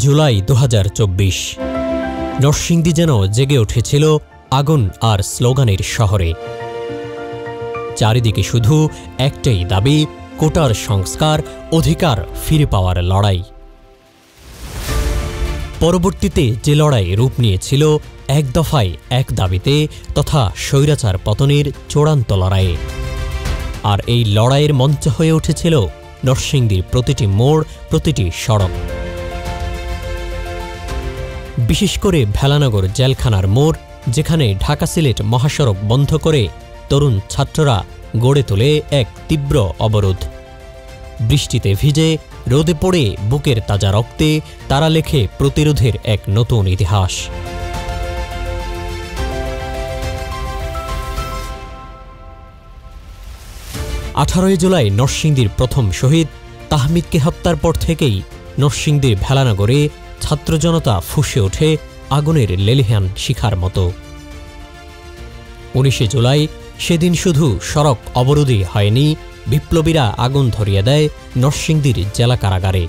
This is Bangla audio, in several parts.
জুলাই ২০২৪। নরসিংদী যেন জেগে উঠেছিল আগুন আর স্লোগানের শহরে। চারিদিকে শুধু একটাই দাবি, কোটার সংস্কার, অধিকার ফিরে পাওয়ার লড়াই। পরবর্তীতে যে লড়াই রূপ নিয়েছিল এক দফায় এক দাবিতে তথা স্বৈরাচার পতনের চূড়ান্ত লড়াইয়ে। আর এই লড়াইয়ের মঞ্চ হয়ে উঠেছিল নরসিংদীর প্রতিটি মোড়, প্রতিটি সড়ক। বিশেষ করে ভেলানগর জেলখানার মোড়, যেখানে ঢাকা সিলেট মহাসড়ক বন্ধ করে তরুণ ছাত্ররা গড়ে তোলে এক তীব্র অবরোধ। বৃষ্টিতে ভিজে, রোদে পড়ে, বুকের তাজা রক্তে তারা লেখে প্রতিরোধের এক নতুন ইতিহাস। আঠারোই জুলাই নরসিংদীর প্রথম শহীদ তাহমিদকে হত্যার পর থেকেই নরসিংদীর ভেলানগরে ছাত্র জনতা ফুঁসে ওঠে আগুনের লেলিহান শিখার মতো। ১৯শে জুলাই সেদিন শুধু সড়ক অবরোধই হয়নি, বিপ্লবীরা আগুন ধরিয়ে দেয় নরসিংদীর জেলা কারাগারে।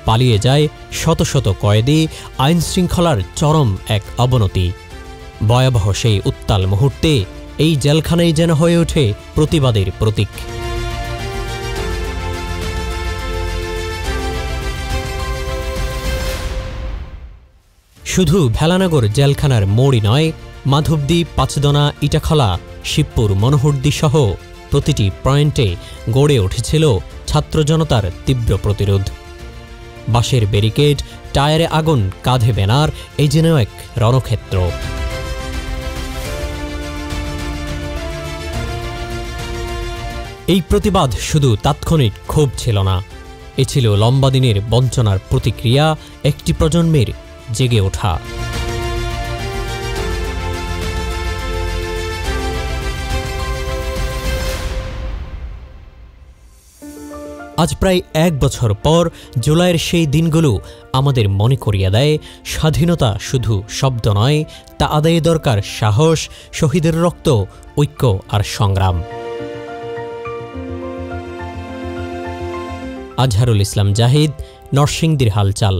পালিয়ে যায় শত শত কয়েদি, আইনশৃঙ্খলার চরম এক অবনতি। ভয়াবহ সেই উত্তাল মুহূর্তে এই জেলখানাই যেন হয়ে ওঠে প্রতিবাদের প্রতীক। শুধু ভেলানগর জেলখানার মোড়ই নয়, মাধবদী, পাঁচদনা, ইটাখলা, শিবপুর, মনোহরদী সহ প্রতিটি পয়েন্টে গড়ে উঠেছিল ছাত্র জনতার তীব্র প্রতিরোধ। বাঁশের ব্যারিকেড, টায়ারে আগুন, কাঁধে ব্যানার, এই যেন এক রণক্ষেত্র। এই প্রতিবাদ শুধু তাৎক্ষণিক ক্ষোভ ছিল না, এ ছিল লম্বা দিনের বঞ্চনার প্রতিক্রিয়া, একটি প্রজন্মের জেগে ওঠা। আজ প্রায় ১ বছর পর জুলাইয়ের সেই দিনগুলো আমাদের মনে করিয়ে দেয়, স্বাধীনতা শুধু শব্দ নয়, তা আদায়ে দরকার সাহস, শহীদের রক্ত, ঐক্য আর সংগ্রাম। আজহারুল ইসলাম জাহিদ, নরসিংদীর হালচাল।